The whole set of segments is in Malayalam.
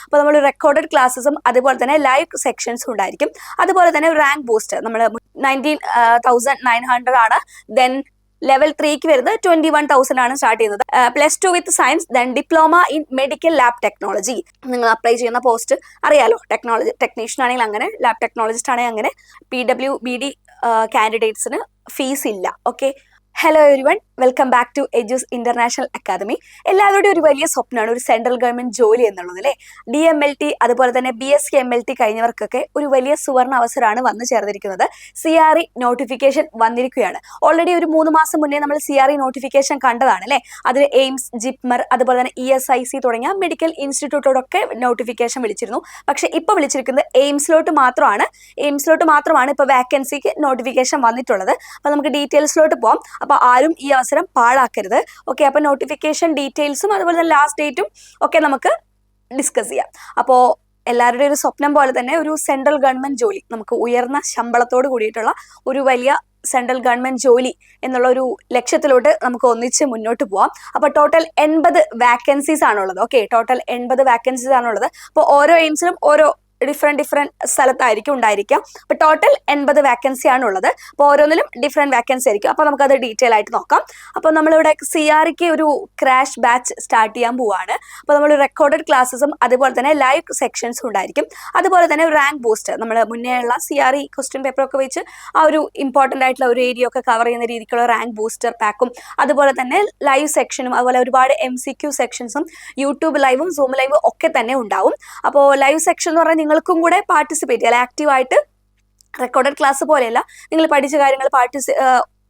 അപ്പോൾ നമ്മൾ റെക്കോർഡഡ് ക്ലാസ്സും അതുപോലെ തന്നെ ലൈവ് സെക്ഷൻസും ഉണ്ടായിരിക്കും. അതുപോലെ തന്നെ റാങ്ക് ബൂസ്റ്റ് നമ്മൾ 19,900 ആണ്. ദെൻ ലെവൽ 3ക്ക് വരുന്നത് 21,000 ആണ് സ്റ്റാർട്ട് ചെയ്യുന്നത്. +2 with science, then diploma in medical lab technology. നിങ്ങൾ അപ്ലൈ ചെയ്യുന്ന പോസ്റ്റ് അറിയാലോ, ടെക്നോളജി ടെക്നീഷ്യൻ ആണെങ്കിൽ അങ്ങനെ, ലാബ് ടെക്നോളജിസ്റ്റ് ആണെങ്കിൽ അങ്ങനെ. PWBD കാൻഡിഡേറ്റ്സിന് ഫീസ് ഇല്ല. Okay, hello everyone, welcome back to Edu's international academy. എല്ലാവരുടെയും ഒരു വലിയ സ്വപ്നമാണ് ഒരു സെൻട്രൽ ഗവൺമെന്റ് ജോലി എന്നുള്ളത് അല്ലേ. DMLT അതുപോലെ തന്നെ BSc MLT കഴിഞ്ഞവർക്കൊക്കെ ഒരു വലിയ സുവർണ അവസരമാണ് വന്നു ചേർന്നിരിക്കുന്നത്. CRE നോട്ടിഫിക്കേഷൻ വന്നിരിക്കുകയാണ്. ഓൾറെഡി ഒരു 3 മാസം മുന്നേ നമ്മൾ CRE നോട്ടിഫിക്കേഷൻ കണ്ടതാണ് അല്ലേ. അതിൽ എയിംസ്, ജിപ്മർ അതുപോലെ തന്നെ ESIC തുടങ്ങിയ മെഡിക്കൽ ഇൻസ്റ്റിറ്റ്യൂട്ടോടൊക്കെ നോട്ടിഫിക്കേഷൻ വിളിച്ചിരുന്നു. പക്ഷെ ഇപ്പോൾ വിളിച്ചിരിക്കുന്നത് എയിംസിലോട്ട് മാത്രമാണ് ഇപ്പോൾ വാക്കൻസിക്ക് നോട്ടിഫിക്കേഷൻ വന്നിട്ടുള്ളത്. അപ്പോൾ നമുക്ക് ഡീറ്റെയിൽസിലോട്ട് പോകാം. അപ്പോൾ ആരും ഈ അവസരം പാഴാക്കരുത്. ഓക്കെ, അപ്പോൾ നോട്ടിഫിക്കേഷൻ ഡീറ്റെയിൽസും അതുപോലെ തന്നെ ലാസ്റ്റ് ഡേറ്റും ഒക്കെ നമുക്ക് ഡിസ്കസ് ചെയ്യാം. അപ്പോൾ എല്ലാവരുടെയും ഒരു സ്വപ്നം പോലെ തന്നെ ഒരു സെൻട്രൽ ഗവൺമെന്റ് ജോലി, നമുക്ക് ഉയർന്ന ശമ്പളത്തോട് കൂടിയിട്ടുള്ള ഒരു വലിയ സെൻട്രൽ ഗവൺമെന്റ് ജോലി എന്നുള്ള ഒരു ലക്ഷ്യത്തിലോട്ട് നമുക്ക് ഒന്നിച്ച് മുന്നോട്ട് പോവാം. അപ്പോൾ ടോട്ടൽ 80 വാക്കൻസീസ് ആണുള്ളത്. ഓക്കെ, ടോട്ടൽ 80 വാക്കൻസീസ് ആണുള്ളത്. അപ്പോൾ ഓരോ എയിംസിലും ഓരോ ഡിഫറെന്റ് സ്ഥലത്തായിരിക്കും ഉണ്ടായിരിക്കുക. അപ്പൊ ടോട്ടൽ 80 വാക്കൻസി ആണുള്ളത്. അപ്പോൾ ഓരോന്നിലും ഡിഫറെന്റ് വാക്കൻസി ആയിരിക്കും. അപ്പോൾ നമുക്കത് ഡീറ്റെയിൽ ആയിട്ട് നോക്കാം. അപ്പോൾ നമ്മളിവിടെ CREക്ക് ഒരു ക്രാഷ് ബാച്ച് സ്റ്റാർട്ട് ചെയ്യാൻ പോവാണ്. അപ്പോൾ നമ്മൾ റെക്കോർഡഡ് ക്ലാസ്സും അതുപോലെ തന്നെ ലൈവ് സെക്ഷൻസും ഉണ്ടായിരിക്കും. അതുപോലെ തന്നെ റാങ്ക് ബൂസ്റ്റ്, നമ്മൾ മുന്നേ ഉള്ള CRE ക്വസ്റ്റ്യൻ പേപ്പറൊക്കെ വെച്ച് ആ ഒരു ഇമ്പോർട്ടൻ്റ് ആയിട്ടുള്ള ഒരു ഏരിയ ഒക്കെ കവർ ചെയ്യുന്ന രീതിക്കുള്ള റാങ്ക് ബൂസ്റ്റർ പാക്കും അതുപോലെ തന്നെ ലൈവ് സെക്ഷനും അതുപോലെ ഒരുപാട് MCQ സെക്ഷൻസും യൂട്യൂബ് ലൈവും സൂം ലൈവും ഒക്കെ തന്നെ ഉണ്ടാവും. അപ്പോൾ ലൈവ് സെക്ഷൻ എന്ന് പറഞ്ഞാൽ നിങ്ങൾക്കും കൂടെ പാർട്ടിസിപ്പേറ്റ് ചെയ്യാം ആക്റ്റീവായിട്ട്. റെക്കോർഡഡ് ക്ലാസ് പോലെയല്ല, നിങ്ങൾ പഠിച്ച കാര്യങ്ങൾ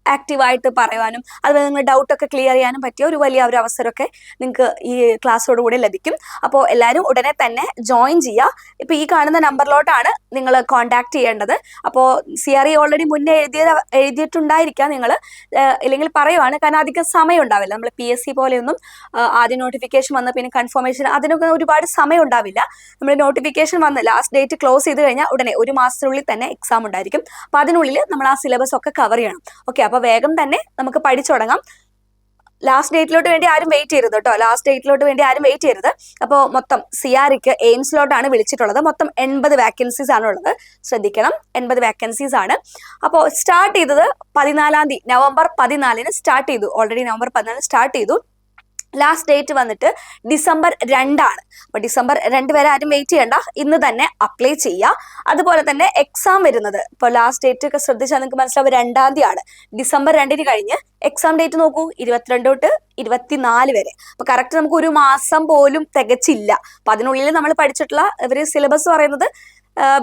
ആക്റ്റീവായിട്ട് പറയുവാനും അതുപോലെ നിങ്ങൾ ഡൗട്ടൊക്കെ ക്ലിയർ ചെയ്യാനും പറ്റിയ ഒരു വലിയ ഒരു അവസരമൊക്കെ നിങ്ങൾക്ക് ഈ ക്ലാസ്സോട് കൂടെ ലഭിക്കും. അപ്പോൾ എല്ലാവരും ഉടനെ തന്നെ ജോയിൻ ചെയ്യുക. ഇപ്പോൾ ഈ കാണുന്ന നമ്പറിലോട്ടാണ് നിങ്ങൾ കോൺടാക്ട് ചെയ്യേണ്ടത്. അപ്പോൾ CRE ഓൾറെഡി മുന്നേ എഴുതിയിട്ടുണ്ടായിരിക്കാം നിങ്ങൾ, ഇല്ലെങ്കിൽ പറയുവാണ്, കാരണം അധികം സമയം ഉണ്ടാവില്ല. നമ്മൾ PSC പോലെയൊന്നും ആദ്യം നോട്ടിഫിക്കേഷൻ വന്ന് പിന്നെ കൺഫർമേഷൻ അതിനൊക്കെ ഒരുപാട് സമയം ഉണ്ടാവില്ല. നമ്മൾ നോട്ടിഫിക്കേഷൻ വന്ന് ലാസ്റ്റ് ഡേറ്റ് ക്ലോസ് ചെയ്ത് കഴിഞ്ഞാൽ ഉടനെ 1 മാസത്തിനുള്ളിൽ തന്നെ എക്സാം ഉണ്ടായിരിക്കും. അപ്പോൾ അതിനുള്ളിൽ നമ്മൾ ആ സിലബസ് ഒക്കെ കവർ ചെയ്യണം. ഓക്കെ, അപ്പോൾ വേഗം തന്നെ നമുക്ക് പഠിച്ചു തുടങ്ങാം. ലാസ്റ്റ് ഡേറ്റിലോട്ട് വേണ്ടി ആരും വെയിറ്റ് ചെയ്യരുത്. അപ്പോൾ മൊത്തം CREക്ക് എയിംസിലോട്ടാണ് വിളിച്ചിട്ടുള്ളത്. മൊത്തം 80 വാക്കൻസീസ് ആണുള്ളത്. ശ്രദ്ധിക്കണം, 80 വാക്കൻസീസ് ആണ്. അപ്പോൾ സ്റ്റാർട്ട് ചെയ്തത് 14 തീയതി, നവംബർ 14 സ്റ്റാർട്ട് ചെയ്തു. ഓൾറെഡി നവംബർ 14 സ്റ്റാർട്ട് ചെയ്തു. ലാസ്റ്റ് ഡേറ്റ് വന്നിട്ട് December 2 ആണ്. അപ്പോൾ December 2 വരെ ആരും വെയിറ്റ് ചെയ്യണ്ട, ഇന്ന് തന്നെ അപ്ലൈ ചെയ്യുക. അതുപോലെ തന്നെ എക്സാം വരുന്നത്, ഇപ്പോൾ ലാസ്റ്റ് ഡേറ്റ് ഒക്കെ ശ്രദ്ധിച്ചാൽ നിങ്ങൾക്ക് മനസ്സിലാവും, 2 തീയതി December 2 കഴിഞ്ഞ് എക്സാം ഡേറ്റ് നോക്കൂ, 22 തൊട്ട് 24 വരെ. അപ്പോൾ കറക്റ്റ് നമുക്ക് 1 മാസം പോലും തികച്ചില്ല. അപ്പോൾ അതിനുള്ളിൽ നമ്മൾ പഠിച്ചിട്ടുള്ള ഇവർ സിലബസ് പറയുന്നത്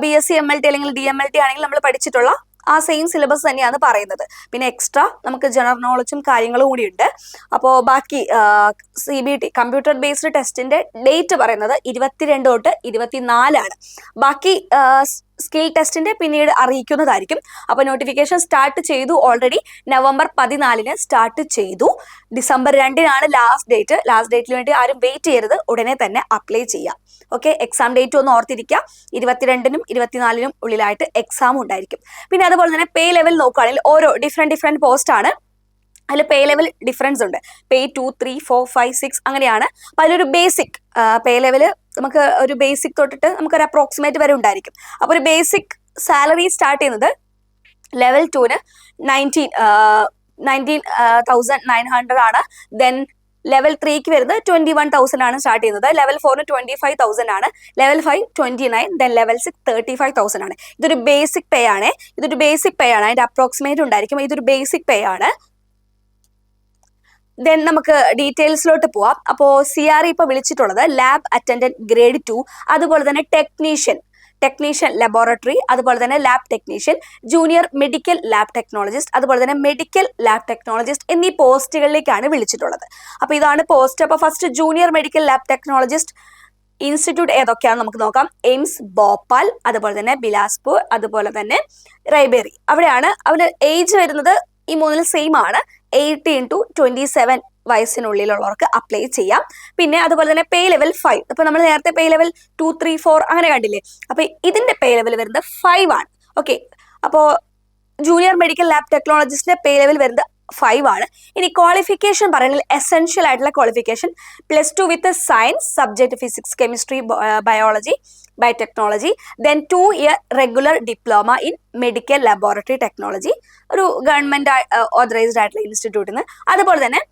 BSc MLT അല്ലെങ്കിൽ DMLT ആണെങ്കിൽ നമ്മൾ പഠിച്ചിട്ടുള്ള ആ സെയിം സിലബസ് തന്നെയാണ് പറയുന്നത്. പിന്നെ എക്സ്ട്രാ നമുക്ക് ജനറൽ നോളജും കാര്യങ്ങളും കൂടി ഉണ്ട്. അപ്പോൾ ബാക്കി CBT കമ്പ്യൂട്ടർ ബേസ്ഡ് ടെസ്റ്റിന്റെ ഡേറ്റ് പറയുന്നത് 22 തൊട്ട് 24 ആണ്. ബാക്കി സ്കിൽ ടെസ്റ്റിന്റെ പിന്നീട് അറിയിക്കുന്നതായിരിക്കും. അപ്പോൾ നോട്ടിഫിക്കേഷൻ സ്റ്റാർട്ട് ചെയ്തു. ഓൾറെഡി നവംബർ 14 സ്റ്റാർട്ട് ചെയ്തു. December 2 last date. ലാസ്റ്റ് ഡേറ്റിന് വേണ്ടി ആരും വെയിറ്റ് ചെയ്യരുത്, ഉടനെ തന്നെ അപ്ലൈ ചെയ്യാം. ഓക്കെ, എക്സാം ഡേറ്റ് ഒന്ന് ഓർത്തിരിക്കുക. 22 24 ഉള്ളിലായിട്ട് എക്സാം ഉണ്ടായിരിക്കും. പിന്നെ അതുപോലെ തന്നെ പേ ലെവൽ നോക്കുകയാണെങ്കിൽ ഓരോ ഡിഫറെന്റ് പോസ്റ്റ് ആണ്. അതിൽ പേ ലെവൽ ഡിഫറൻസ് ഉണ്ട്. പേ 2, 3, 4, 5, 6 അങ്ങനെയാണ്. അപ്പം അതിലൊരു ബേസിക് പേ ലെവല് നമുക്ക് ഒരു ബേസിക് തൊട്ടിട്ട് നമുക്കൊരു അപ്രോക്സിമേറ്റ് വരെ ഉണ്ടായിരിക്കും. അപ്പോൾ ഒരു ബേസിക് സാലറി സ്റ്റാർട്ട് ചെയ്യുന്നത് ലെവൽ 2ന് 19,900 ആണ്. ദെൻ ലെവൽ 3ക്ക് വരുന്നത് 21,000 ആണ് സ്റ്റാർട്ട് ചെയ്യുന്നത്. ലെവൽ 4ന് 25,000 ആണ്. ലെവൽ 5 29, ദെൻ ലെവൽ 6 35,000 ആണ്. ഇതൊരു ബേസിക് പേ ആണ്. അതിന്റെ അപ്രോക്സിമേറ്റ് ഉണ്ടായിരിക്കും. ഇതൊരു ബേസിക് പേ ആണ്. ദെൻ നമുക്ക് ഡീറ്റെയിൽസിലോട്ട് പോവാം. അപ്പോൾ CRE ഇപ്പോൾ വിളിച്ചിട്ടുള്ളത് ലാബ് അറ്റൻഡന്റ് ഗ്രേഡ് 2, അതുപോലെ തന്നെ ടെക്നീഷ്യൻ ലബോറട്ടറി, അതുപോലെ തന്നെ lab technician, junior medical lab technologist, അതുപോലെ തന്നെ മെഡിക്കൽ ലാബ് ടെക്നോളജിസ്റ്റ് എന്നീ പോസ്റ്റുകളിലേക്കാണ് വിളിച്ചിട്ടുള്ളത്. അപ്പോൾ ഇതാണ് പോസ്റ്റ്. അപ്പോൾ first junior medical lab technologist institute ഏതൊക്കെയാണെന്ന് നമുക്ക് നോക്കാം. എയിംസ്, ഭോപ്പാൽ, അതുപോലെ തന്നെ ബിലാസ്പൂർ, അതുപോലെ തന്നെ റൈബേറി. അവിടെയാണ് അവന് ഏജ് വരുന്നത് ഈ 3 സെയിം ആണ്. 18 to 27 വയസ്സിനുള്ളിലുള്ളവർക്ക് അപ്ലൈ ചെയ്യാം. പിന്നെ അതുപോലെ തന്നെ പേ ലെവൽ 5. അപ്പോൾ നമ്മൾ നേരത്തെ പേ ലെവൽ 2, 3, 4 അങ്ങനെ കണ്ടില്ലേ. അപ്പോൾ ഇതിന്റെ പേ ലെവൽ വരുന്നത് 5 ആണ്. ഓക്കെ, അപ്പോൾ ജൂനിയർ മെഡിക്കൽ ലാബ് ടെക്നോളജിസ്റ്റിന്റെ പേ ലെവൽ വരുന്നത് 5 ആണ്. ഇനി ക്വാളിഫിക്കേഷൻ പറയുന്നത് എസെൻഷ്യൽ ആയിട്ടുള്ള qualification +2 with science subject physics chemistry biology biotechnology then 2 year regular diploma in medical laboratory technology ഒരു ഗവൺമെന്റ് ഓതറൈസ്ഡ് ആയിട്ടുള്ള ഇൻസ്റ്റിറ്റ്യൂട്ടിൽ നിന്ന്. അതുപോലെ തന്നെ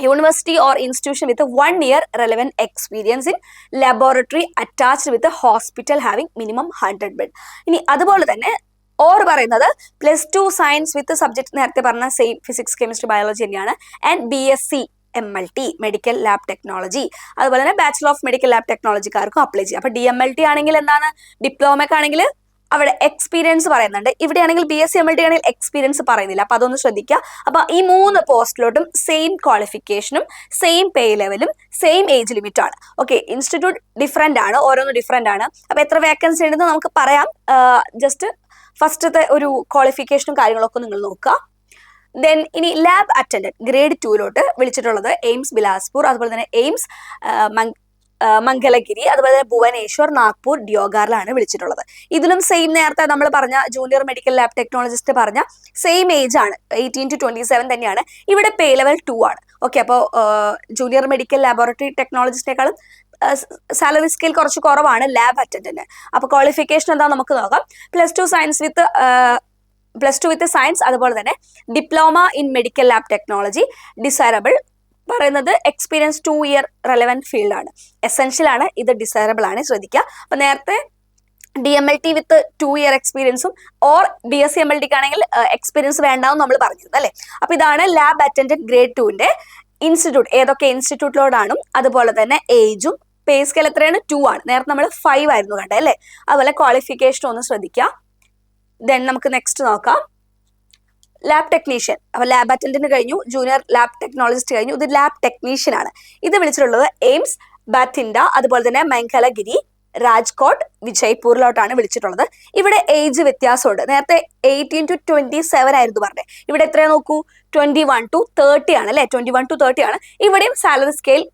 university or institution with 1 year relevant experience in laboratory attached with hospital having minimum 100 bed. ഇനി അതുപോലെ തന്നെ ഓർ പറയുന്നത് +2 സയൻസ് വിത്ത് സബ്ജക്ട് നേരത്തെ പറഞ്ഞ സെയിം ഫിസിക്സ് കെമിസ്ട്രി ബയോളജി തന്നെയാണ് and BSc MLT medical lab technology. അതുപോലെ തന്നെ ബാച്ചിലർ ഓഫ് മെഡിക്കൽ ലാബ് ടെക്നോളജിക്കാർക്കും അപ്ലൈ ചെയ്യാം. അപ്പോൾ DMLT ആണെങ്കിൽ എന്താണ്, ഡിപ്ലോമയ്ക്കാണെങ്കിൽ അവിടെ എക്സ്പീരിയൻസ് പറയുന്നുണ്ട്. ഇവിടെയാണെങ്കിൽ BSc MLT ആണെങ്കിൽ എക്സ്പീരിയൻസ് പറയുന്നില്ല. അപ്പോൾ അതൊന്ന് ശ്രദ്ധിക്കുക. അപ്പോൾ ഈ 3 പോസ്റ്റിലോട്ടും സെയിം ക്വാളിഫിക്കേഷനും സെയിം പേ ലെവലും സെയിം ഏജ് ലിമിറ്റും ആണ്. ഓക്കെ, ഇൻസ്റ്റിറ്റ്യൂട്ട് ഡിഫറെൻ്റ് ആണ്, ഓരോന്നും ഡിഫറെൻ്റ് ആണ്. അപ്പോൾ എത്ര വേക്കൻസി ഉണ്ടെന്ന് നമുക്ക് പറയാം. ജസ്റ്റ് ഫസ്റ്റത്തെ ഒരു ക്വാളിഫിക്കേഷനും കാര്യങ്ങളൊക്കെ നിങ്ങൾ നോക്കുക. ദെൻ ഇനി ലാബ് അറ്റൻഡന്റ് ഗ്രേഡ് 2 വിളിച്ചിട്ടുള്ളത് എയിംസ് ബിലാസ്പൂർ, അതുപോലെ തന്നെ എയിംസ് മംഗലഗിരി, അതുപോലെ തന്നെ ഭുവനേശ്വർ, നാഗ്പൂർ, ഡിയോഗാറിലാണ് വിളിച്ചിട്ടുള്ളത്. ഇതിലും സെയിം നേരത്തെ നമ്മൾ പറഞ്ഞ ജൂനിയർ മെഡിക്കൽ ലാബ് ടെക്നോളജിസ്റ്റ് പറഞ്ഞ സെയിം ഏജ് ആണ്, 18 to 27 തന്നെയാണ്. ഇവിടെ പേ ലെവൽ 2 ആണ്. ഓക്കെ, അപ്പോൾ ജൂനിയർ മെഡിക്കൽ ലാബോറട്ടറി ടെക്നോളജിസ്റ്റിനേക്കാളും സാലറി സ്കെയിൽ കുറച്ച് കുറവാണ് ലാബ് അറ്റൻഡന്റ്. അപ്പോൾ ക്വാളിഫിക്കേഷൻ എന്താ നമുക്ക് നോക്കാം. +2 സയൻസ് വിത്ത് സയൻസ്, അതുപോലെ തന്നെ diploma in medical lab technology. Desirable പറയുന്നത് എക്സ്പീരിയൻസ് 2 ഇയർ റെലവൻറ്റ് ഫീൽഡ് ആണ്. എസെൻഷ്യൽ ആണ്, ഇത് ഡിസൈറബിൾ ആണ്, ശ്രദ്ധിക്കുക. അപ്പൊ നേരത്തെ DMLT വിത്ത് 2 ഇയർ എക്സ്പീരിയൻസും ഓർ BSc MLT ആണെങ്കിൽ എക്സ്പീരിയൻസ് വേണ്ടാവും നമ്മൾ പറഞ്ഞത് അല്ലേ. അപ്പൊ ഇതാണ് ലാബ് അറ്റൻഡന്റ് ഗ്രേഡ് 2 ഇൻസ്റ്റിറ്റ്യൂട്ട്, ഏതൊക്കെ ഇൻസ്റ്റിറ്റ്യൂട്ടിലോടാണ്, അതുപോലെ തന്നെ ഏജും പേ സ്കെയിൽ എത്രയാണ്, 2 ആണ്. നേരത്തെ നമ്മൾ 5 ആയിരുന്നു കണ്ടത് അല്ലേ. അതുപോലെ ക്വാളിഫിക്കേഷൻ ഒന്ന് ശ്രദ്ധിക്കുക. ദെൻ നമുക്ക് നെക്സ്റ്റ് നോക്കാം ലാബ് ടെക്നീഷ്യൻ. അപ്പോൾ ലാബ് അറ്റൻഡന്റ് കഴിഞ്ഞു, ജൂനിയർ ലാബ് ടെക്നോളജിസ്റ്റ് കഴിഞ്ഞു. ഇത് ലാബ് ടെക്നീഷ്യൻ ആണ്. ഇത് വിളിച്ചിട്ടുള്ളത് എയിംസ് ബത്തിൻഡ, അതുപോലെ തന്നെ മംഗലഗിരി, രാജ്കോട്ട്, വിജയ്പൂരിലോട്ടാണ് വിളിച്ചിട്ടുള്ളത്. ഇവിടെ ഏജ് വ്യത്യാസമുണ്ട്. നേരത്തെ 18 to 27 ആയിരുന്നു പറഞ്ഞത്. ഇവിടെ എത്രയാ നോക്കൂ, 21 to 30 ആണ് അല്ലെ. 21 to 30 ആണ്. ഇവിടെയും സാലറി സ്കെയിൽ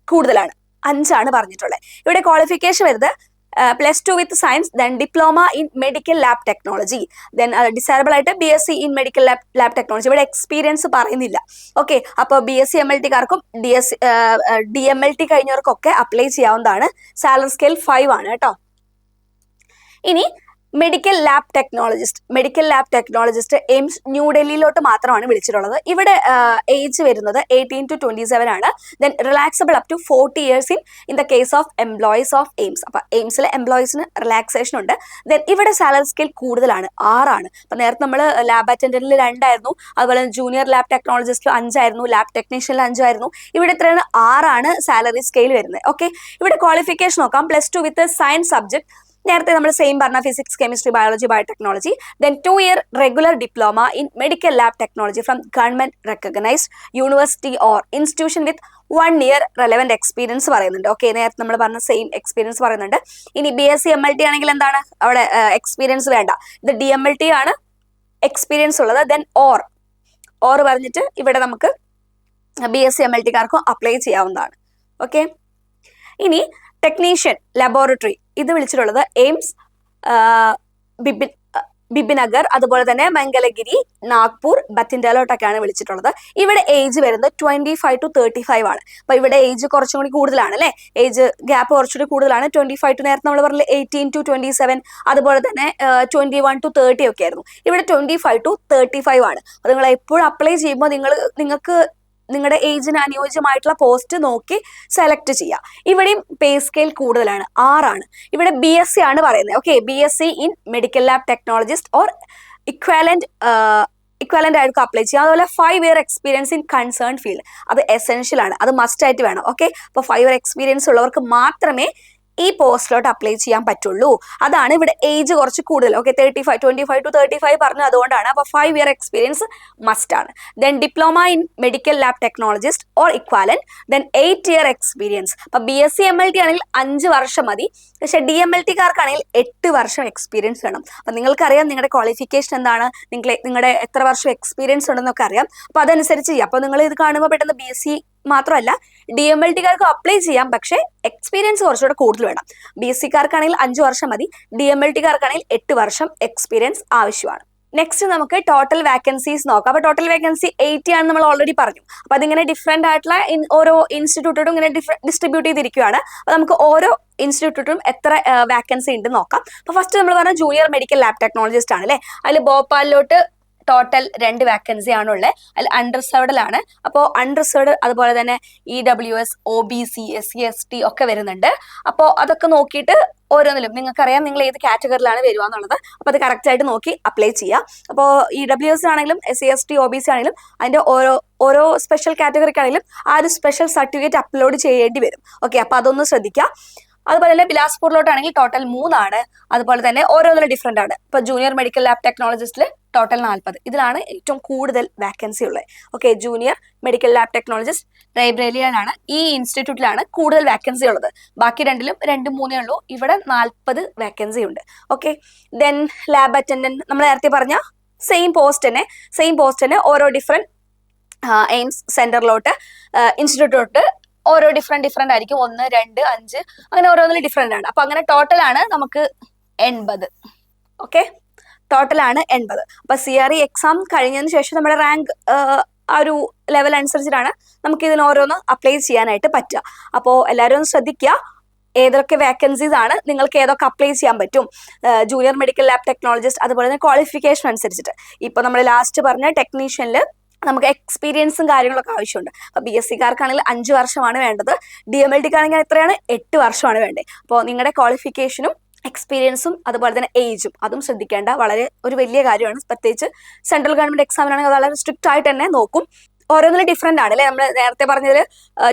കൂടുതലാണ്, 5 ആണ് പറഞ്ഞിട്ടുള്ളത്. ഇവിടെ ക്വാളിഫിക്കേഷൻ വരുന്നത് +2 with science then diploma in medical lab technology then desirable ആയിട്ട് BSc in medical lab technology. ഇവിടെ എക്സ്പീരിയൻസ് പറയുന്നില്ല. ഓക്കെ, അപ്പോൾ BSc MLT കാർക്കും DMLT കഴിഞ്ഞവർക്കൊക്കെ അപ്ലൈ ചെയ്യാവുന്നതാണ്. സാലറി സ്കെയിൽ 5 ആണ് കേട്ടോ. ഇനി മെഡിക്കൽ ലാബ് ടെക്നോളജിസ്റ്റ് എയിംസ് ന്യൂഡൽഹിയിലോട്ട് മാത്രമാണ് വിളിച്ചിട്ടുള്ളത്. ഇവിടെ ഏജ് വരുന്നത് 18 to 27 ആണ്. Then relaxable up to 40 years in the case of employees of AIIMS. അപ്പൊ എയിംസിലെ എംപ്ലോയീസിന് റിലാക്സേഷൻ ഉണ്ട്. ദെൻ ഇവിടെ സാലറി സ്കെയിൽ കൂടുതലാണ്, 6 ആണ്. അപ്പൊ നേരത്തെ നമ്മൾ ലാബ് അറ്റൻഡന്റിൽ 2 ആയിരുന്നു, അതുപോലെ ജൂനിയർ ലാബ് ടെക്നോളജിസ്റ്റിൽ 5 ആയിരുന്നു, ലാബ് ടെക്നീഷ്യനിൽ 5 ആയിരുന്നു. ഇവിടെ എത്രയാണ്, 6 ആണ് സാലറി സ്കെയിൽ വരുന്നത്. ഓക്കെ, ഇവിടെ ക്വാളിഫിക്കേഷൻ നോക്കാം. +2 വിത്ത് സയൻസ് സബ്ജക്ട്, നേരത്തെ നമ്മൾ സെയിം പറഞ്ഞ physics chemistry biology biotechnology. Then 2 year regular diploma in medical lab technology from government recognised university or institution with 1 year relevant experience പറയുന്നുണ്ട്. ഓക്കെ, നേരത്തെ നമ്മൾ പറഞ്ഞ സെയിം എക്സ്പീരിയൻസ് പറയുന്നുണ്ട്. ഇനി BSc MLT ആണെങ്കിൽ എന്താണ്, അവിടെ എക്സ്പീരിയൻസ് വേണ്ട. ഇത് DMLT ആണ് എക്സ്പീരിയൻസ് ഉള്ളത്. ദെൻ ഓർ പറഞ്ഞിട്ട് ഇവിടെ നമുക്ക് BSc MLT കാർക്കും അപ്ലൈ ചെയ്യാവുന്നതാണ്. ഓക്കെ, ഇനി ടെക്നീഷ്യൻ ലബോറട്ടറി ഇത് വിളിച്ചിട്ടുള്ളത് എയിംസ് ബിബിനഗർ, അതുപോലെ തന്നെ മംഗലഗിരി, നാഗ്പൂർ, ബത്തിൻഡയിലോട്ടൊക്കെയാണ് വിളിച്ചിട്ടുള്ളത്. ഇവിടെ ഏജ് വരുന്നത് 25 to 35 ആണ്. അപ്പൊ ഇവിടെ ഏജ് കുറച്ചും കൂടി കൂടുതലാണ് അല്ലെ. ഏജ് ഗ്യാപ്പ് കുറച്ചുകൂടി കൂടുതലാണ്. 25 to നേരത്തെ നമ്മൾ പറഞ്ഞ 18 to 27, അതുപോലെ തന്നെ 21 to 30 ഒക്കെ ആയിരുന്നു. ഇവിടെ 25 to 35 ആണ്. അപ്പൊ നിങ്ങൾ എപ്പോഴും അപ്ലൈ ചെയ്യുമ്പോൾ നിങ്ങൾക്ക് നിങ്ങളുടെ ഏജിന് അനുയോജ്യമായിട്ടുള്ള പോസ്റ്റ് നോക്കി സെലക്ട് ചെയ്യുക. ഇവിടെയും പേ സ്കെയിൽ കൂടുതലാണ്, 6 ആണ്. ഇവിടെ BSc ആണ് പറയുന്നത്. Okay, BSc in medical lab technologist or equivalent ആയിരിക്കും അപ്ലൈ ചെയ്യുക. അതുപോലെ 5 year experience in concern field, അത് എസെൻഷ്യൽ ആണ്, അത് മസ്റ്റ് ആയിട്ട് വേണം. ഓക്കെ, അപ്പോൾ 5 ഇയർ എക്സ്പീരിയൻസ് ഉള്ളവർക്ക് മാത്രമേ ഈ പോസ്റ്റിലോട്ട് അപ്ലൈ ചെയ്യാൻ പറ്റുള്ളൂ. അതാണ് ഇവിടെ ഏജ് കുറച്ച് കൂടുതൽ. ഓക്കെ, 25 to 35 പറഞ്ഞു, അതുകൊണ്ടാണ്. അപ്പോൾ 5 ഇയർ എക്സ്പീരിയൻസ് മസ്റ്റ് ആണ്. Then diploma in medical lab technologist or equivalent, then 8 year experience. അപ്പോൾ BSc MLT ആണെങ്കിൽ 5 വർഷം മതി, പക്ഷെ DMLT കാർക്കാണെങ്കിൽ 8 വർഷം എക്സ്പീരിയൻസ് വേണം. അപ്പം നിങ്ങൾക്കറിയാം നിങ്ങളുടെ ക്വാളിഫിക്കേഷൻ എന്താണ്, നിങ്ങളുടെ എത്ര വർഷം എക്സ്പീരിയൻസ് ഉണ്ടെന്നൊക്കെ അറിയാം. അപ്പോൾ അതനുസരിച്ച് ചെയ്യാം. അപ്പോൾ നിങ്ങൾ ഇത് കാണുമ്പോൾ പെട്ടെന്ന് BSc മാത്രമല്ല DMLT കാർക്ക് അപ്ലൈ ചെയ്യാം, പക്ഷേ എക്സ്പീരിയൻസ് കുറച്ചുകൂടെ കൂടുതൽ വേണം. BSc കാർക്കാണെങ്കിൽ 5 വർഷം മതി, DMLT കാർക്കാണെങ്കിൽ 8 വർഷം എക്സ്പീരിയൻസ് ആവശ്യമാണ്. നെക്സ്റ്റ് നമുക്ക് ടോട്ടൽ വാക്കൻസീസ് നോക്കാം. അപ്പോൾ ടോട്ടൽ വേക്കൻസി 80 ആണ് നമ്മൾ ഓൾറെഡി പറഞ്ഞു. അപ്പോൾ അതിങ്ങനെ ഡിഫറെന്റ് ആയിട്ടുള്ള ഓരോ ഇൻസ്റ്റിറ്റ്യൂട്ടും ഇങ്ങനെ ഡിസ്ട്രിബ്യൂട്ട് ചെയ്തിരിക്കുകയാണ്. അപ്പോൾ നമുക്ക് ഓരോ ഇൻസ്റ്റിറ്റ്യൂട്ടും എത്ര വാക്കൻസി ഉണ്ട് നോക്കാം. അപ്പോൾ ഫസ്റ്റ് നമ്മൾ പറഞ്ഞ ജൂനിയർ മെഡിക്കൽ ലാബ് ടെക്നോളജിസ്റ്റ് ആണ് അല്ലേ. അതിൽ ഭോപ്പാലിലോട്ട് ടോട്ടൽ 2 വാക്കൻസി ആണുള്ളത്. അതിൽ അൺറിസർവ്ഡിലാണ്. അപ്പോൾ അൺറിസർവ്ഡ് അതുപോലെ തന്നെ EWS, OBC, SC/ST ഒക്കെ വരുന്നുണ്ട്. അപ്പോൾ അതൊക്കെ നോക്കിയിട്ട് ഓരോന്നിലും നിങ്ങൾക്കറിയാം നിങ്ങൾ ഏത് കാറ്റഗറിയിലാണ് വരിക എന്നുള്ളത്. അപ്പോൾ അത് കറക്റ്റ് ആയിട്ട് നോക്കി അപ്ലൈ ചെയ്യാം. അപ്പോൾ EWS ആണെങ്കിലും SC/ST, OBC ആണെങ്കിലും അതിൻ്റെ ഓരോ സ്പെഷ്യൽ കാറ്റഗറിക്കാണെങ്കിലും ആ ഒരു സ്പെഷ്യൽ സർട്ടിഫിക്കറ്റ് അപ്ലോഡ് ചെയ്യേണ്ടി വരും. ഓക്കെ, അപ്പോൾ അതൊന്ന് ശ്രദ്ധിക്കുക. അതുപോലെ തന്നെ ബിലാസ്പൂരിലോട്ടാണെങ്കിൽ ടോട്ടൽ 3 ആണ്. അതുപോലെ തന്നെ ഓരോന്നിലും ഡിഫറെന്റ് ആണ്. ഇപ്പൊ ജൂനിയർ മെഡിക്കൽ ലാബ് ടെക്നോളജിസ്റ്റിൽ ടോട്ടൽ 40. ഇതിലാണ് ഏറ്റവും കൂടുതൽ വാക്കൻസി ഉള്ളത്. Okay, junior medical lab technologist ലൈബ്രറിയിലാണ്, ഈ ഇൻസ്റ്റിറ്റ്യൂട്ടിലാണ് കൂടുതൽ വാക്കൻസി ഉള്ളത്. ബാക്കി രണ്ടിലും 2-3 ഉള്ളൂ. ഇവിടെ 40 വാക്കൻസി ഉണ്ട്. ഓക്കെ, ദെൻ ലാബ് അറ്റൻഡന്റ് നമ്മൾ നേരത്തെ പറഞ്ഞ സെയിം പോസ്റ്റ് തന്നെ ഓരോ ഡിഫറെന്റ് എയിംസ് സെന്ററിലോട്ട് ഇൻസ്റ്റിറ്റ്യൂട്ടിലോട്ട് ഓരോ ഡിഫറെന്റ് ആയിരിക്കും. 1, 2, 5 അങ്ങനെ ഓരോന്നിലും ഡിഫറെന്റ് ആണ്. അപ്പൊ അങ്ങനെ ടോട്ടലാണ് നമുക്ക് 80. ഓക്കെ, ടോട്ടലാണ് 80. അപ്പൊ CRE എക്സാം കഴിഞ്ഞതിന് ശേഷം നമ്മുടെ റാങ്ക് ആ ഒരു ലെവൽ അനുസരിച്ചിട്ടാണ് നമുക്ക് ഇതിന് ഓരോന്ന് അപ്ലൈ ചെയ്യാനായിട്ട് പറ്റുക. അപ്പോൾ എല്ലാവരും ഒന്ന് ശ്രദ്ധിക്കുക ഏതൊക്കെ വേക്കൻസീസ് ആണ്, നിങ്ങൾക്ക് ഏതൊക്കെ അപ്ലൈ ചെയ്യാൻ പറ്റും. ജൂനിയർ മെഡിക്കൽ ലാബ് ടെക്നോളജിസ്റ്റ് അതുപോലെ തന്നെ ക്വാളിഫിക്കേഷൻ അനുസരിച്ചിട്ട്. ഇപ്പൊ നമ്മൾ ലാസ്റ്റ് പറഞ്ഞ ടെക്നീഷ്യനിൽ നമുക്ക് എക്സ്പീരിയൻസും കാര്യങ്ങളൊക്കെ ആവശ്യമുണ്ട്. അപ്പോൾ BSc-കാർക്കാണെങ്കിൽ 5 വർഷമാണ് വേണ്ടത്. DMLT-ക്കാണെങ്കിൽ എത്രയാണ്? 8 വർഷമാണ് വേണ്ടത്. അപ്പോൾ നിങ്ങളുടെ ക്വാളിഫിക്കേഷനും എക്സ്പീരിയൻസും അതുപോലെ തന്നെ ഏജും അതും ശ്രദ്ധിക്കേണ്ട വളരെ ഒരു വലിയ കാര്യമാണ്. പ്രത്യേകിച്ച് സെൻട്രൽ ഗവൺമെന്റ് എക്സാമിനാണെങ്കിൽ വളരെ സ്ട്രിക്റ്റ് ആയിട്ട് തന്നെ നോക്കും. ഓരോന്നിലും ഡിഫറെന്റ് ആണ് അല്ലേ. നമ്മൾ നേരത്തെ പറഞ്ഞതിൽ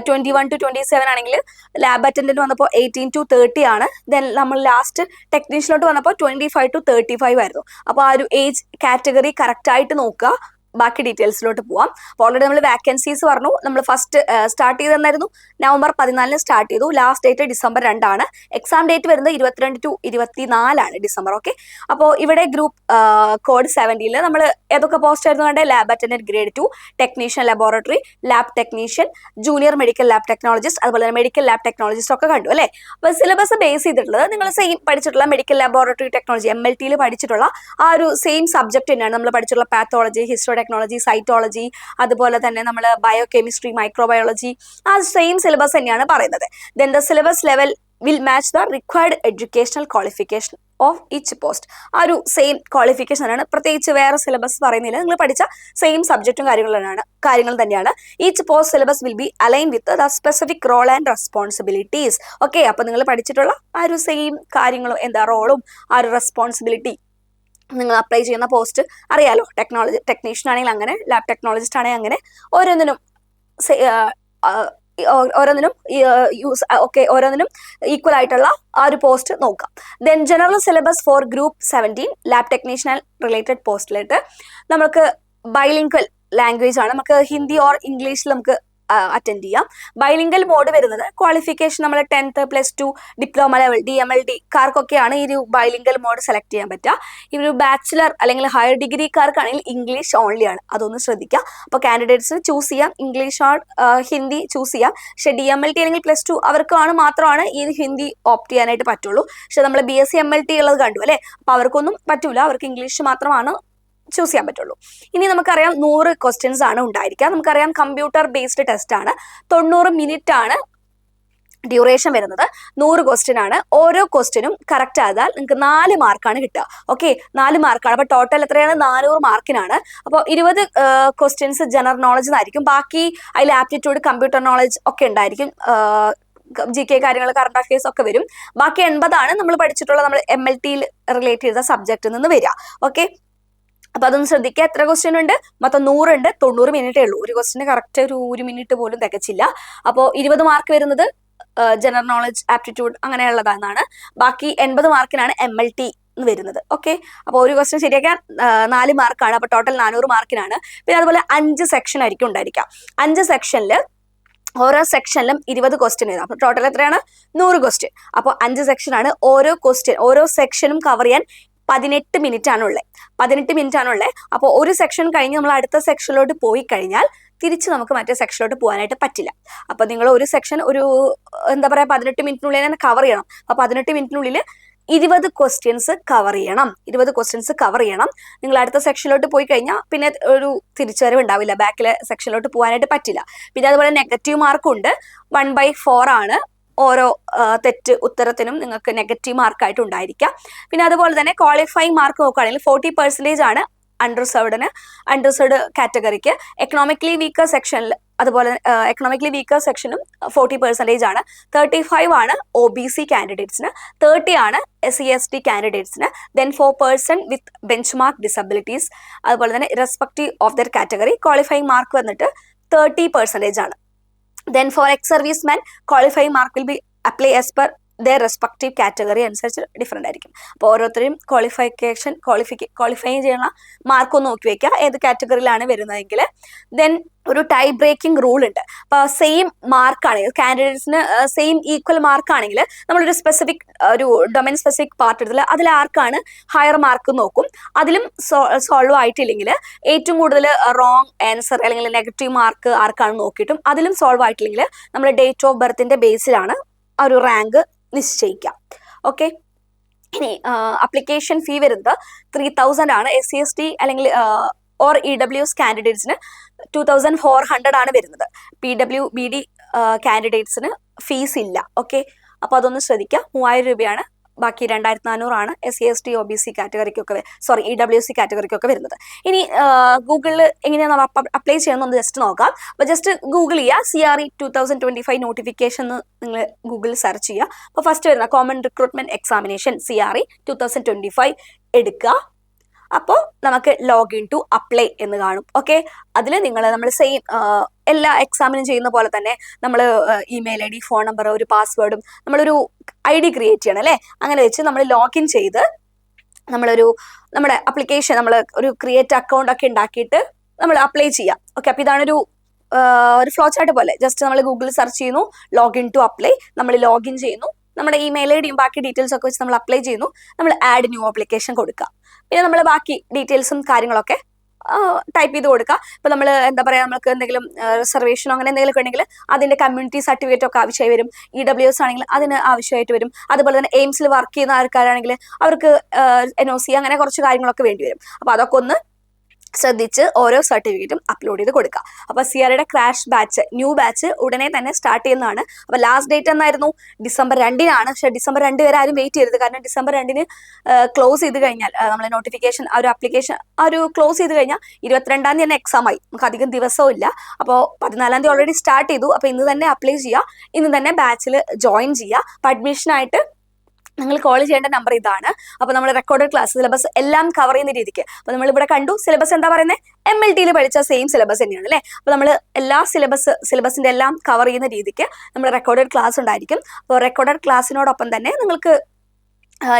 21 to 27 ആണെങ്കിൽ ലാബ് അറ്റൻഡന്റ് വന്നപ്പോൾ 18 to 30 ആണ്. ദെൻ നമ്മൾ ലാസ്റ്റ് ടെക്നീഷ്യനിലോട്ട് വന്നപ്പോൾ 25 to 35 ആയിരുന്നു. അപ്പോൾ ആ ഒരു ഏജ് കാറ്റഗറി കറക്റ്റ് ആയിട്ട് നോക്കുക. ബാക്കി ഡീറ്റെയിൽസിലോട്ട് പോവാം. അപ്പോൾ ഓൾറെഡി നമ്മൾ വാക്കൻസീസ് പറഞ്ഞു. നമ്മൾ ഫസ്റ്റ് സ്റ്റാർട്ട് ചെയ്തെന്നായിരുന്നു November 14 സ്റ്റാർട്ട് ചെയ്തു. ലാസ്റ്റ് ഡേറ്റ് December 2 ആണ്. എക്സാം ഡേറ്റ് വരുന്നത് 22 to 24 ആണ് December. ഓക്കെ, അപ്പോൾ ഇവിടെ ഗ്രൂപ്പ് കോഡ് 70 നമ്മൾ ഏതൊക്കെ പോസ്റ്റ് ആയിരുന്നു കണ്ടേ? Lab attendant grade 2, technician laboratory, lab technician, junior medical lab technologist അതുപോലെ തന്നെ മെഡിക്കൽ ലാബ് ടെക്നോളജിസ്റ്റ് ഒക്കെ കണ്ടു അല്ലേ. അപ്പോൾ സിലബസ് ബേസ് ചെയ്തിട്ടുള്ളത് നിങ്ങൾ സെയിം പഠിച്ചിട്ടുള്ള മെഡിക്കൽ ലബോറട്ടറി ടെക്നോളജി MLT-യിൽ പഠിച്ചിട്ടുള്ള ആ ഒരു സെയിം സബ്ജക്ട് തന്നെയാണ് നമ്മൾ പഠിച്ചിട്ടുള്ള പാത്തോളജി, ഹിസ്റ്റോ ടെക്നോളജി, സൈറ്റോളജി, അതുപോലെ തന്നെ നമ്മൾ ബയോകെമിസ്ട്രി, മൈക്രോബയോളജി, ആ സെയിം സിലബസ് തന്നെയാണ് പറയുന്നത്. Then the syllabus level will match the required educational qualification of each post. ആ ഒരു സെയിം ക്വാളിഫിക്കേഷൻ ആണ്. പ്രത്യേകിച്ച് വേറെ സിലബസ് പറയുന്നില്ല. നിങ്ങൾ പഠിച്ച സെയിം സബ്ജക്റ്റും കാര്യങ്ങൾ തന്നെയാണ്. Each post syllabus will be align with the specific role and responsibilities. Okay, അപ്പോൾ നിങ്ങൾ പഠിച്ചിട്ടുള്ള ആ ഒരു സെയിം കാര്യങ്ങളും റോളും ആ ഒരു റെസ്പോൺസിബിലിറ്റി നിങ്ങൾ അപ്ലൈ ചെയ്യുന്ന പോസ്റ്റ് അറിയാലോ. ടെക്നീഷ്യൻ ആണെങ്കിൽ അങ്ങനെ, ലാബ് ടെക്നോളജിസ്റ്റ് ആണെങ്കിൽ അങ്ങനെ, ഓരോന്നിനും ഈക്വൽ ആയിട്ടുള്ള ആ ഒരു പോസ്റ്റ് നോക്കാം. Then general syllabus for group 17 lab technician related പോസ്റ്റിലായിട്ട് നമുക്ക് ബൈലിംഗ്വൽ ലാംഗ്വേജ് ആണ്. നമുക്ക് ഹിന്ദി ഓർ ഇംഗ്ലീഷിൽ നമുക്ക് അറ്റൻഡ് ചെയ്യാം. ബൈലിംഗൽ മോഡ് വരുന്നത് ക്വാളിഫിക്കേഷൻ നമ്മൾ 10th, +2, ഡിപ്ലോമ ലെവൽ, DMLT കാർക്കൊക്കെയാണ് ഈ ഒരു ബൈലിംഗൽ മോഡ് സെലക്ട് ചെയ്യാൻ പറ്റുക. ഈ ഒരു ബാച്ചിലർ അല്ലെങ്കിൽ ഹയർ ഡിഗ്രിക്കാർക്കാണെങ്കിൽ ഇംഗ്ലീഷ് ഓൺലി ആണ്. അതൊന്ന് ശ്രദ്ധിക്കുക. അപ്പോൾ കാൻഡിഡേറ്റ്സ് ചൂസ് ചെയ്യാം ഇംഗ്ലീഷ് ഓർ ഹിന്ദി ചൂസ് ചെയ്യാം. പക്ഷേ DMLT അല്ലെങ്കിൽ +2 അവർക്കാണ് മാത്രമാണ് ഈ ഹിന്ദി ഓപ്റ്റ് ചെയ്യാനായിട്ട് പറ്റുള്ളൂ. പക്ഷെ നമ്മൾ BSc MLT ഉള്ളത് കണ്ടു അല്ലേ. അപ്പോൾ അവർക്കൊന്നും പറ്റൂല. അവർക്ക് ഇംഗ്ലീഷ് മാത്രമാണ് ചൂസ് ചെയ്യാൻ പറ്റുള്ളൂ. ഇനി നമുക്കറിയാം 100 ക്വസ്റ്റ്യൻസ് ആണ് ഉണ്ടായിരിക്കുക. നമുക്കറിയാം കമ്പ്യൂട്ടർ ബേസ്ഡ് ടെസ്റ്റ് ആണ്. 90 മിനിറ്റ് ആണ് ഡ്യൂറേഷൻ വരുന്നത്. 100 ക്വസ്റ്റ്യൻ ആണ്. ഓരോ ക്വസ്റ്റ്യനും കറക്റ്റ് ആയാൽ നിങ്ങൾക്ക് 4 മാർക്കാണ് കിട്ടുക. ഓക്കെ, 4 മാർക്കാണ്. അപ്പോൾ ടോട്ടൽ എത്രയാണ്? 400 മാർക്കിനാണ്. അപ്പോൾ 20 ക്വസ്റ്റ്യൻസ് ജനറൽ നോളജ് ആയിരിക്കും. ബാക്കി അതിൽ ആപ്റ്റിറ്റ്യൂഡ്, കമ്പ്യൂട്ടർ നോളജ് ഒക്കെ ഉണ്ടായിരിക്കും. GK കാര്യങ്ങൾ, കറണ്ട് അഫയേഴ്സ് ഒക്കെ വരും. ബാക്കി 80 നമ്മൾ പഠിച്ചിട്ടുള്ള നമ്മൾ MLT-യിൽ റിലേറ്റ് ചെയ്ത സബ്ജക്റ്റിൽ നിന്ന് വരിക. ഓക്കെ, അപ്പൊ അതൊന്ന് ശ്രദ്ധിക്കുക. എത്ര ക്വസ്റ്റ്യൻ ഉണ്ട്? മൊത്തം 100 ഉണ്ട്. 90 മിനിറ്റേ ഉള്ളൂ. ഒരു ക്വസ്റ്റിന് കറക്റ്റ് ഒരു മിനിറ്റ് പോലും തികച്ചില്ല. അപ്പോൾ 20 മാർക്ക് വരുന്നത് ജനറൽ നോളജ്, ആപ്റ്റിറ്റ്യൂഡ് അങ്ങനെയുള്ളതാണ്. ബാക്കി 80 മാർക്കിനാണ് MLT വരുന്നത്. ഓക്കെ, അപ്പോൾ ഒരു ക്വസ്റ്റ്യൻ ശരിയാക്കാൻ 4 മാർക്കാണ്. അപ്പോൾ ടോട്ടൽ 400 മാർക്കിനാണ്. പിന്നെ അതുപോലെ 5 സെക്ഷൻ ആയിരിക്കും ഉണ്ടായിരിക്കുക. 5 സെക്ഷനിൽ ഓരോ സെക്ഷനിലും 20 ക്വസ്റ്റ്യൻ വരും. അപ്പോൾ ടോട്ടൽ എത്രയാണ്? 100 ക്വസ്റ്റ്യൻ. അപ്പോൾ 5 സെക്ഷനാണ്. ഓരോ സെക്ഷനും കവർ ചെയ്യാൻ 18 മിനിറ്റ് ആണുള്ളത്. 18 മിനിറ്റ് ആണുള്ളത്. അപ്പോൾ ഒരു സെക്ഷൻ കഴിഞ്ഞ് നമ്മൾ അടുത്ത സെക്ഷനിലോട്ട് പോയി കഴിഞ്ഞാൽ തിരിച്ച് നമുക്ക് മറ്റേ സെക്ഷനിലോട്ട് പോകാനായിട്ട് പറ്റില്ല. അപ്പോൾ നിങ്ങൾ ഒരു സെക്ഷൻ 18 മിനിറ്റിനുള്ളിൽ തന്നെ കവർ ചെയ്യണം. അപ്പോൾ 18 മിനിറ്റിനുള്ളിൽ 20 ക്വസ്റ്റ്യൻസ് കവർ ചെയ്യണം. 20 ക്വസ്റ്റ്യൻസ് കവർ ചെയ്യണം. നിങ്ങൾ അടുത്ത സെക്ഷനിലോട്ട് പോയി കഴിഞ്ഞാൽ പിന്നെ ഒരു തിരിച്ചുവരവ് ഉണ്ടാവില്ല, ബാക്കിലെ സെക്ഷനിലോട്ട് പോകാനായിട്ട് പറ്റില്ല. പിന്നെ അതുപോലെ നെഗറ്റീവ് മാർക്കും ഉണ്ട്. 1/4 ആണ് ഓരോ തെറ്റ് ഉത്തരത്തിനും നിങ്ങൾക്ക് നെഗറ്റീവ് മാർക്കായിട്ട് ഉണ്ടായിരിക്കാം. പിന്നെ അതുപോലെ തന്നെ ക്വാളിഫൈങ് മാർക്ക് നോക്കുകയാണെങ്കിൽ 40% ആണ് അൺറിസർവ്ഡ് കാറ്റഗറിക്ക്. എക്കണോമിക്കലി വീക്കർ സെക്ഷനിൽ അതുപോലെ എക്കണോമിക്കലി വീക്കർ സെക്ഷനും 40% ആണ്. 35 ആണ് OBC കാൻഡിഡേറ്റ്സിന്, 30 ആണ് SC/ST കാൻഡിഡേറ്റ്സിന്, ദെൻ 4% വിത്ത് ബെഞ്ച് മാർക്ക് ഡിസബിലിറ്റീസ്. അതുപോലെ തന്നെ irrespective of there category qualifying mark വന്നിട്ട് 30% ആണ്. Then for ex-servicemen, qualifying mark will be apply as per their respective category അനുസരിച്ച് ഡിഫറെൻ്റ് ആയിരിക്കും. അപ്പോൾ ഓരോരുത്തരും ക്വാളിഫൈ ചെയ്യുന്ന മാർക്ക് ഒന്ന് നോക്കി വയ്ക്കുക, ഏത് കാറ്റഗറിയിലാണ് വരുന്നതെങ്കിൽ. ദെൻ ഒരു ടൈ ബ്രേക്കിംഗ് റൂൾ ഉണ്ട്. അപ്പോൾ സെയിം മാർക്കാണെങ്കിൽ കാൻഡിഡേറ്റ്സിന് സെയിം ഈക്വൽ മാർക്കാണെങ്കിൽ നമ്മളൊരു സ്പെസിഫിക് ഒരു ഡൊമൈൻ സ്പെസിഫിക് പാർട്ട് എടുത്തില്ല, അതിൽ ആർക്കാണ് ഹയർ മാർക്ക് നോക്കും. അതിലും സോൾവ് ആയിട്ടില്ലെങ്കിൽ ഏറ്റവും കൂടുതൽ റോങ് ആൻസർ അല്ലെങ്കിൽ നെഗറ്റീവ് മാർക്ക് ആർക്കാണ് നോക്കിയിട്ടും അതിലും സോൾവ് ആയിട്ടില്ലെങ്കിൽ നമ്മൾ ഡേറ്റ് ഓഫ് ബർത്തിന്റെ ബേസിലാണ് ആ ഒരു റാങ്ക് നിശ്ചയിക്കാം. ഓക്കെ, ഇനി അപ്ലിക്കേഷൻ ഫീ വരുന്നത് 3000 ആണ്. SC/ST അല്ലെങ്കിൽ ഓർ EWS കാൻഡിഡേറ്റ്സിന് 2400 ആണ് വരുന്നത്. PWBD കാൻഡിഡേറ്റ്സിന് ഫീസ് ഇല്ല. ഓക്കെ, അപ്പോൾ അതൊന്ന് ശ്രദ്ധിക്കുക. 3000 രൂപയാണ്, ബാക്കി 2400 ആണ് SC/ST OBC കാറ്റഗറിക്കൊക്കെ EWC കാറ്റഗറിക്കൊക്കെ വരുന്നത്. ഇനി ഗൂഗിളിൽ എങ്ങനെയാണ് അപ്ലൈ ചെയ്യുന്നതെന്ന് ജസ്റ്റ് നോക്കാം. അപ്പോൾ ജസ്റ്റ് ഗൂഗിൾ ചെയ്യുക, CRE 2025 നോട്ടിഫിക്കേഷൻ എന്ന് നിങ്ങൾ ഗൂഗിളിൽ സെർച്ച് ചെയ്യുക. അപ്പോൾ ഫസ്റ്റ് വരുന്ന കോമൺ റിക്രൂട്ട്മെന്റ് എക്സാമിനേഷൻ CRE 2025 എടുക്കുക. അപ്പോൾ നമുക്ക് ലോഗിൻ ടു അപ്ലൈ എന്ന് കാണും. ഓക്കെ, അതിൽ നമ്മൾ സെയിം എല്ലാ എക്സാമിനും ചെയ്യുന്ന പോലെ തന്നെ നമ്മൾ ഇമെയിൽ ID, ഫോൺ നമ്പർ, ഒരു പാസ്വേഡും നമ്മളൊരു ID ക്രിയേറ്റ് ചെയ്യണം അല്ലേ. അങ്ങനെ വെച്ച് നമ്മൾ ലോഗിൻ ചെയ്ത് നമ്മുടെ അപ്ലിക്കേഷൻ നമ്മൾ ഒരു ക്രിയേറ്റ് അക്കൗണ്ട് ഒക്കെ ഉണ്ടാക്കിയിട്ട് നമ്മൾ അപ്ലൈ ചെയ്യാം. ഓക്കെ, അപ്പോൾ ഇതാണൊരു ഫ്ലോ ചാർട്ട് പോലെ. ജസ്റ്റ് നമ്മൾ ഗൂഗിളിൽ സെർച്ച് ചെയ്യുന്നു, ലോഗിൻ ടു അപ്ലൈ, നമ്മൾ ലോഗിൻ ചെയ്യുന്നു, നമ്മുടെ ഇമെയിൽ ID ബാക്കി ഡീറ്റെയിൽസ് ഒക്കെ വെച്ച് നമ്മൾ അപ്ലൈ ചെയ്യുന്നു, നമ്മൾ ആഡ് ന്യൂ ആപ്ലിക്കേഷൻ കൊടുക്കുക. പിന്നെ നമ്മൾ ബാക്കി ഡീറ്റെയിൽസും കാര്യങ്ങളൊക്കെ ടൈപ്പ് ചെയ്ത് കൊടുക്കുക. ഇപ്പോൾ നമ്മൾ എന്താ പറയുക, നമുക്ക് എന്തെങ്കിലും റിസർവേഷനോ അങ്ങനെ എന്തെങ്കിലും ഉണ്ടെങ്കിൽ അതിൻ്റെ കമ്മ്യൂണിറ്റി സർട്ടിഫിക്കറ്റ് ഒക്കെ ആവശ്യമായി വരും. EWS ആണെങ്കിൽ അതിന് ആവശ്യമായിട്ട് വരും. അതുപോലെ തന്നെ എയിംസിൽ വർക്ക് ചെയ്യുന്ന ആൾക്കാരാണെങ്കിൽ അവർക്ക് NOC അങ്ങനെ കുറച്ച് കാര്യങ്ങളൊക്കെ വേണ്ടി വരും. അപ്പോൾ അതൊക്കെ ഒന്ന് ശ്രദ്ധിച്ച് ഓരോ സർട്ടിഫിക്കറ്റും അപ്ലോഡ് ചെയ്ത് കൊടുക്കുക. അപ്പോൾ CREയുടെ ക്രാഷ് ബാച്ച് ന്യൂ ബാച്ച് ഉടനെ തന്നെ സ്റ്റാർട്ട് ചെയ്യുന്നതാണ്. അപ്പോൾ ലാസ്റ്റ് ഡേറ്റ് എന്നായിരുന്നു December 2-നാണ്. പക്ഷേ December 2 വരെ ആരും വെയിറ്റ് ചെയ്യരുത്. കാരണം December 2-ന് ക്ലോസ് ചെയ്ത് കഴിഞ്ഞാൽ നമ്മൾ നോട്ടിഫിക്കേഷൻ ഒരു അപ്ലിക്കേഷൻ ക്ലോസ് ചെയ്ത് കഴിഞ്ഞാൽ 22-ാം തീയതി തന്നെ എക്സാം ആയി. നമുക്ക് അധികം ദിവസവും ഇല്ല. അപ്പോൾ 14-ാം തീയതി ഓൾറെഡി സ്റ്റാർട്ട് ചെയ്തു. അപ്പോൾ ഇന്ന് തന്നെ അപ്ലൈ ചെയ്യുക, ഇന്ന് തന്നെ ബാച്ചിൽ ജോയിൻ ചെയ്യുക. അപ്പോൾ അഡ്മിഷനായിട്ട് നിങ്ങൾ കോൾ ചെയ്യേണ്ട നമ്പർ ഇതാണ്. അപ്പോൾ നമ്മൾ റെക്കോർഡഡ് ക്ലാസ് സിലബസ് എല്ലാം കവർ ചെയ്യുന്ന രീതിക്ക്, അപ്പോൾ നമ്മളിവിടെ കണ്ടു സിലബസ് എന്താ പറയുന്നത്, MLT പഠിച്ച സെയിം സിലബസ് തന്നെയാണ് അല്ലേ. അപ്പോൾ നമ്മൾ എല്ലാ സിലബസിൻ്റെ എല്ലാം കവർ ചെയ്യുന്ന രീതിക്ക് നമ്മൾ റെക്കോർഡഡ് ക്ലാസ് ഉണ്ടായിരിക്കും. അപ്പോൾ റെക്കോർഡഡ് ക്ലാസ്സിനോടൊപ്പം തന്നെ നിങ്ങൾക്ക്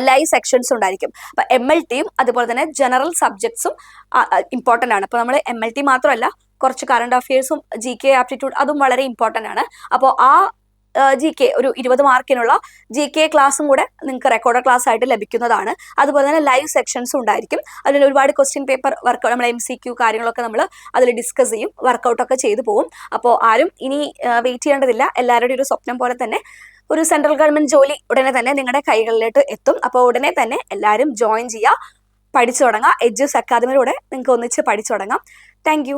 ലൈവ് സെക്ഷൻസ് ഉണ്ടായിരിക്കും. അപ്പോൾ MLTയും അതുപോലെ തന്നെ ജനറൽ സബ്ജക്ട്സും ഇമ്പോർട്ടൻ്റ് ആണ്. അപ്പോൾ നമ്മൾ MLT മാത്രമല്ല, കുറച്ച് കറണ്ട് അഫയേഴ്സും GK ആപ്റ്റിറ്റ്യൂഡ് അതും വളരെ ഇമ്പോർട്ടൻ്റ് ആണ്. അപ്പോൾ ആ GK ഒരു 20 മാർക്കിനുള്ള GK ക്ലാസ്സും കൂടെ നിങ്ങൾക്ക് റെക്കോർഡ് ക്ലാസ് ആയിട്ട് ലഭിക്കുന്നതാണ്. അതുപോലെ തന്നെ ലൈവ് സെക്ഷൻസും ഉണ്ടായിരിക്കും. അതിൽ ഒരുപാട് ക്വസ്റ്റ്യൻ പേപ്പർ വർക്ക്, നമ്മൾ MCQ കാര്യങ്ങളൊക്കെ നമ്മൾ അതിൽ ഡിസ്കസ് ചെയ്യും, വർക്കൗട്ടൊക്കെ ചെയ്തു പോകും. അപ്പോൾ ആരും ഇനി വെയിറ്റ് ചെയ്യേണ്ടതില്ല. എല്ലാവരുടെയും ഒരു സ്വപ്നം പോലെ തന്നെ ഒരു സെൻട്രൽ ഗവൺമെന്റ് ജോലി ഉടനെ തന്നെ നിങ്ങളുടെ കൈകളിലേക്ക് എത്തും. അപ്പോൾ ഉടനെ തന്നെ എല്ലാവരും ജോയിൻ ചെയ്യുക, പഠിച്ചു തുടങ്ങാം. എഡ്ജസ് അക്കാദമിയിലൂടെ നിങ്ങൾക്ക് ഒന്നിച്ച് പഠിച്ചു തുടങ്ങാം. താങ്ക്